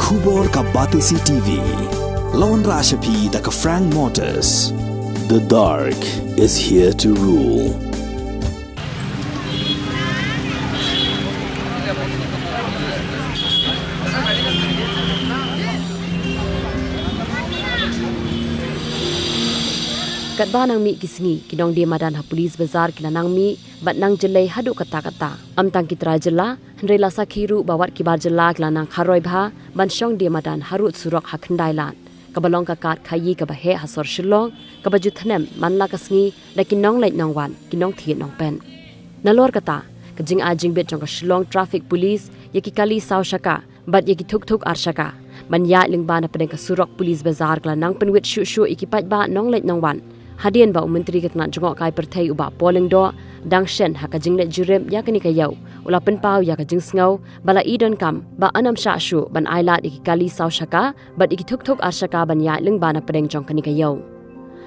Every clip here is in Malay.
Khubor ka Batisi TV. Lawan Rashapi da ka Frank Motors. The dark is here to rule. Kat banang mi kisngi kinong dia madan ha polis bazar kinanang mi bat nang jelai hadu kata-kata amtang kitra jela hendrela sakhiru bawat kibar jela kinanang kharoi bha ban shong dia madan harut surok ha khandailan kabalong ka kat khayi ka bahe hasor shilong ka bajuthanem manla kasngi da kinong lait nong wan kinong thi nong pen nalor kata kajing ajing bet jong ka shilong traffic police yaki kali saw shaka bat yaki thuk arshaka ban ya lingbana pedeng ka surok polis bazar kinanang penwit shu ikipat ba nong lait nong wan Hadian ba menteri ketna jongok kai perthai uba polling do dangshen hakajing le jurem yakani kayau ula penpau yakajing sngau bala idon kam ba anam sha shu ban ailat ikikali saw shaka bat ikithuk arshaka ban ya lingbana pedeng jong kani kayau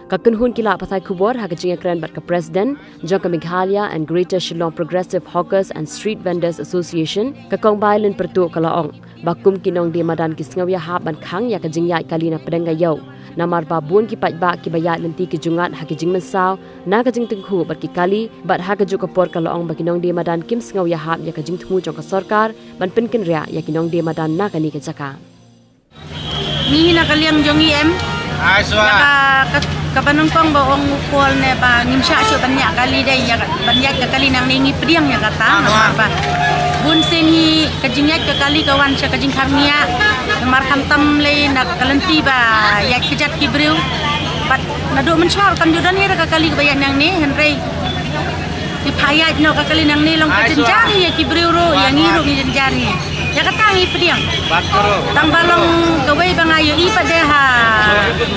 kakunhun kila pathai khubor hakajing ekran bat ka president jong ka Meghalaya and Greater Shillong Progressive Hawkers and Street Vendors Association ka kong bailen pertu kalaong bakum kinong di madan kisngau ya hab ban khang yakajing ya kalina pedeng kayau namar babun ki pajba ki bayat lenti ki jungat hakijing mensaw na kajing tenghu bar ki kali bat hakaju kapor kalaong bakinong di madan kim sngau ya hab ya kajing thmu jong ka sarkar ban penkin ria ya kinong di madan na kani ka jaka ni na kaliang jongi em ka banungkong ba ong ukol ne ba nimsha syo banyak kali dai ya banyak kali nang ningi pediang ya kata namar ba bun sini kajingat ke kali kawan sya kajing khamia namar khamtam le nak kalenti ba ya kejat kibriu bat nadu mensuar kan judan ni ka kali bayan nang ni henrei dipayat no ka kali nang ni long kajenjari ya kibriu ro yang ngiru ni jenjari ya katangi pediang tang balong gawai bangayo i padeha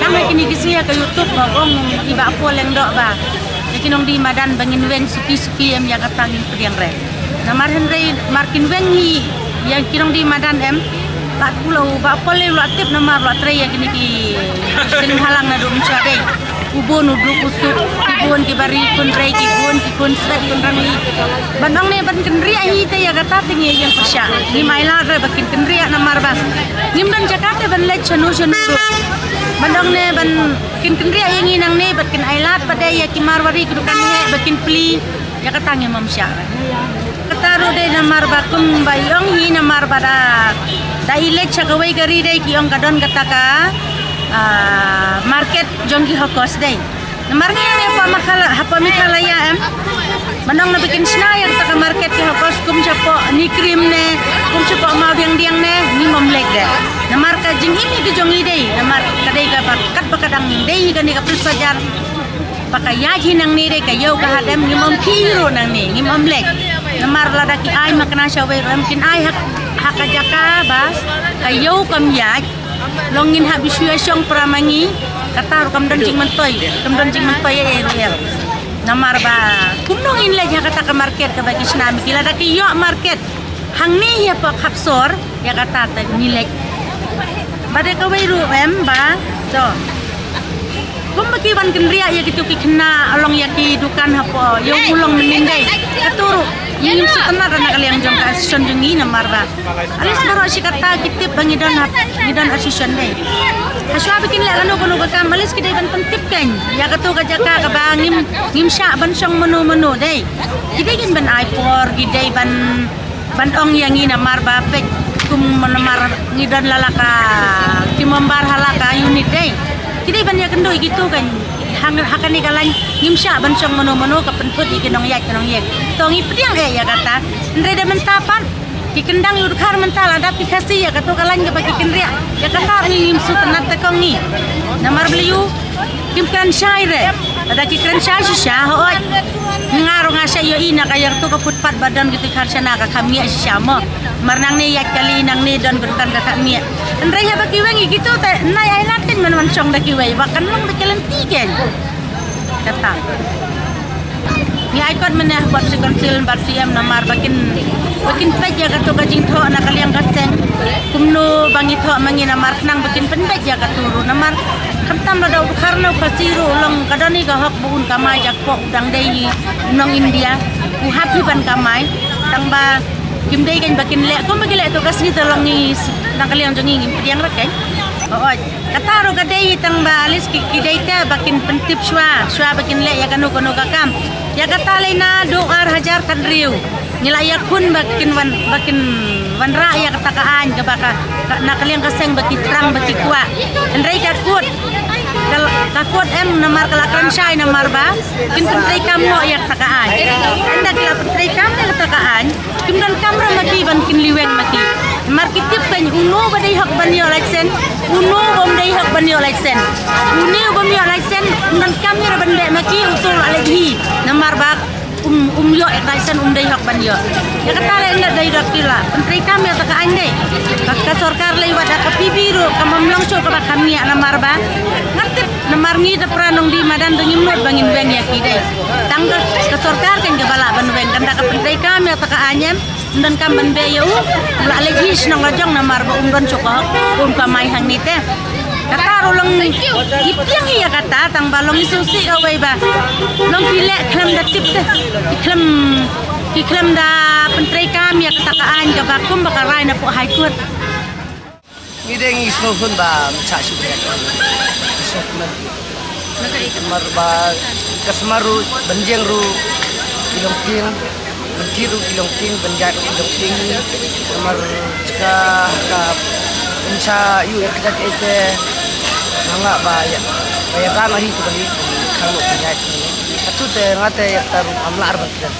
nang kini kisia ke YouTube ong iba poleng dok ba yakinong di madan bangin weng suki em ya katangi pediang re namar henrei markin wengi yang kinong di madan em tak pulau ba pole lu aktif namar lu tre ya kini ki sing halang na dum chade ubon uduk usuk ubon ki bari kun rei ki kun sret kun rangli bandong ne ban kendri ai te ya kata tingi yang persya ni maila re bakin kendri namar ba nim dan jakarta ban le chanu bandong ne ban kin kendri ai ngi nang ne bakin ailat pada ya ki marwari kudukan he bakin pli ya kata ngi mamsya kata ro de namar ba kum bayong hi namar pada dahile chakawai gari dai ki ong kadon kataka market jongki hokos dai namar ni ne pa Meghalaya em manong na bikin snaya kataka market ki hokos kum chapo ni krim ne kum chapo ma diang ne ni momlek dai namar ka jing ini ki jongi dai namar kadai ka kat bakadang dai ka ni ka pelsajar pakai yaji nang ni dai ka yau ka hadam ni mom kiro nang ni momlek namar ladaki ai makna shawai mungkin ai hakajaka bas kayo kamyat longin habisya syong pramangi kata kam don jing mentoy real namar ba kumnong in lagi kata ke market ke bagi snami kila daki yo market hang ni ya pak hapsor ya kata ta nilek bade ka wairu em ba so kumbaki ban kendria ya gitu ki kena along ya ki dukan hapo yo ulong menindai katuru yung setenar na kaliang jong asison jungi namar ba alis baro si kata kitip bangidan asison dai haswa bikin la lanu kono ka malis kidai ban pentip kan ya katu ka jaka ka bangim ngimsya ban song menu dai kidai gin ban aipor kidai ban ong yang ina namar ba pek kum namar ngidan lalaka kimambar halaka unit dai kidai ban ya kendo gitu kan hakani kalan ngimsya ban song menu ka pentut ikinong yak tongi pediang ya kata ndre mentapan ki kendang yurkhar mentala ada aplikasi ya kata kalan ke bagi kendria ya kata ngim su tenat tekongi namar beliu kim kan syaire ada ki kan syah hoy ngaro ngasa yo ina kayar tu ka putpat badan gitu karsana ka kami syamo marnang ni yak kali nang ni don berkan ka kami ndre ya bagi wengi gitu te nai ai natin man song daki wei bakan long bekalan tigen kata ni aikot meneh buat sekonsil barsiam namar bakin pej ya katu kajing tho na kaliang kaseng kumno bangi tho mangi namar nang bakin penpej ya katuru namar kantam da karno kasiru long kadani ga hok buun kamai jak po dang dei nong India u happy ban kamai tang ba Gimday kan bakin le ko magile to kasni tolong ni nakaliang jongi ngimpiang rakai. Oo. Kataro kadai tang balis kidai ta bakin pentip shwa bakin le ya kanu kakam. Ya katalay na doar hajar kan riu. Nilaya kun bakin wan ra ya katakaan ka baka nakaliang kaseng baki trang baki kwa. Andrai kakut. Kakut namar kalakan syai namar ba. Kin pentrai kamu ya katakaan. Anda kala pentrai kamu ya katakaan. Kimdan kamera maki ban kin liweng maki. Markitip kan uno badai hak banyo leksen. Uno bom dai hak banyo leksen. Uno bom yo leksen dan kamera bande maki utul alagi. Namar ba yo leksen dai hak banyo. Ya kata le ndak dai dakila. Pentri kami ta ka andai. Ka sarkar le wada ka pibiru ka mamlong cho ka kami namar ba. Ngerti namar ni da pranong di madan dengim not bangin bang ya kidai. Tang ka sarkar kan ka bala ban bang kan ka pentri kami ta ka anyam. Dan kamban beyo la legis nang lajang namar ba umdan chokok kamay hang nite kataro lang ipiang iya kata tang balong isusi away ba long pile klam da tip klam da pentray kami katakaan ka ba kum bakaray na po high court ngideng isnohon ba chasu ba isnohon marba kasmaru banjeng ru ilong Menkiru ilong ting benjat ilong ting nomor jika pensa yu kita ete nangga bayar kan lagi tu bagi kalau benjat ini atu te ngate taru amlar bakiran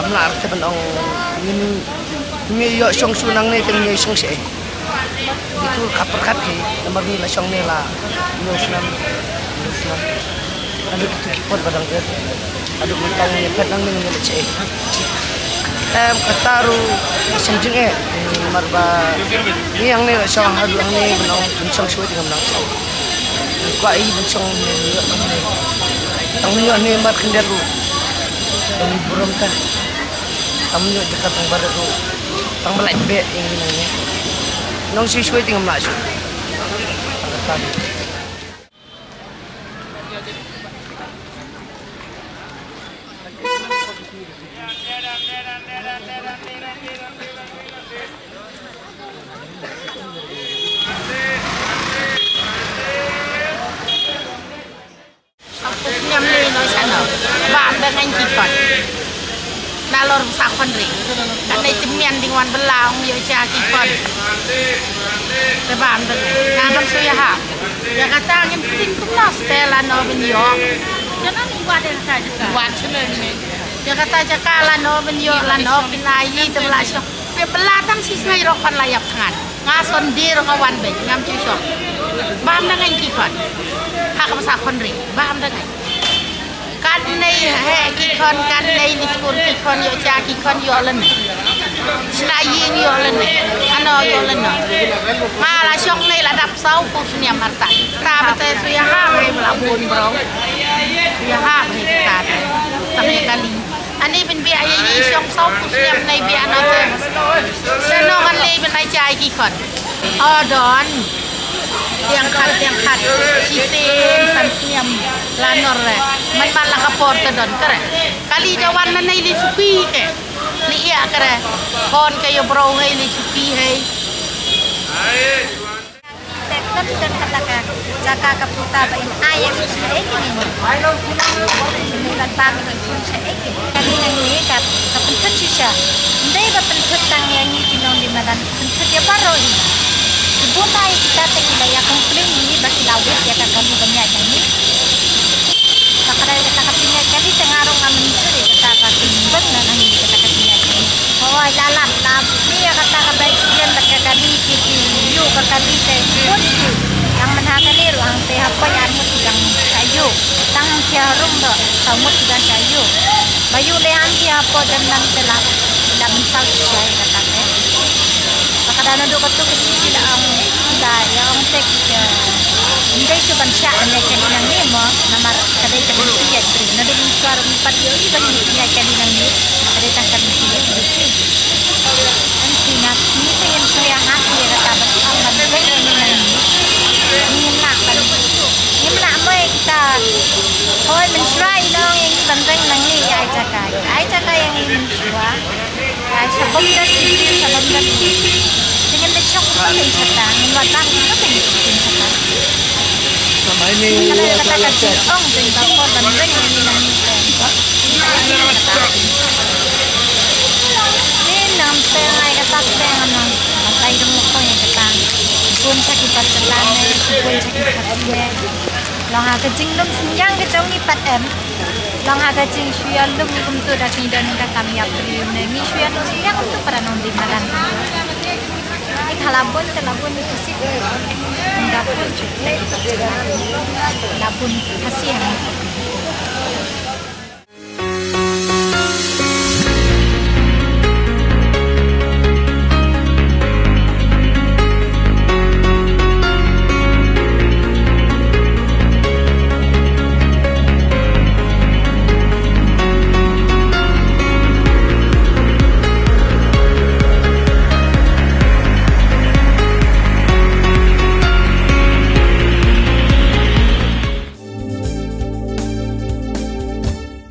amlar te benong ini yo song sunang ne teng yo song se itu kaperkat ki nomor ni la song ne la yo sunam anu tu pot badang dia aduh mentang ni petang ni ngel ce kataru senjeng marba ni yang ni song hadu ang ni menong song suwe dengan menong kwa i song ni tang ni mar kendaru dan burom ta tamu dekat tang baru tang belai be yang ni nong si suwe dengan menong Nalor sakon ri kanai cemian dengan belang yo cha kipon tebam deng ngaman suya ha ya kata ngin tin kumna stela no benyo jangan buat den saja buat chene ni ya kata jakala no benyo la no pinai tebla syo pe belatan sisnai rokan layap tangan ngason dir ngawan be ngam chu syo bam deng kipon hak sakon ri bam deng kan nei he kikon kan nei ni skul kikon yo cha kikon yo len sna yin yo len ano yo len mala syok nei la dap sau ku snia marta ta bate suya ha he melabun bro suya ha he ta tapi kali ani ben bi ai ni syok sau ku snia nei bi ana te seno kan le ben ai cha kikon odon yang kat sistem santiam lanor man malah kapor kedon kere kali jawan na li supi ke li iya kere kon kayo bro hay li supi hay tekad dan kata jaka kaputa ba in ayam seeki ni bulan pagi pun seeki kali ni kat kapun sisa ndai ba pentut tang yang ni kinong di madan pentut ya paroi bunai kita tengok ya komplain ini bagi lawit ya kan kami banyak ini. Sekarang kita katanya kali tengarong aman itu kita pakai benda nang ini kita katanya ini. Oh jalan tapi ya kata baik sekian dekat kali kiki yuk kali pun yang menhakan ni ruang teh apa yang yang sayu tang jarum do samut dan sayu bayu lean dia apa dan nang telah dan misal saya kata kadang duk tu kesi dah yang tek indai cuban syak ni kali nang ni mo namar kadai kadai dia beri nado suara 4 yo ni bagi dia kali nang ni kadai tangkan dia beri anti nak ni pengen saya hati ya kata bagi aman baik ni nang ni nak kan ni nak mai kita hoi men try nang yang banteng nang ni ai cakap yang ini suah ai sabon dan dengan lecok pakai cata, watang pakai cata. Kalau katakan ciong dari bawah bandeng ini nanti. Ini nam setengah kata setengah nam, matai dong kau yang kata. Pun sakit patalan, pun sakit hatinya. Long agak jinglum senjang kecong ni patem. Long agak jing syuya lum untuk dah ni dan dah kami apri ni syuya lum senjang untuk para non di malam. Ini kalabun itu sih. Enggak pun cukup. Kalabun kasih.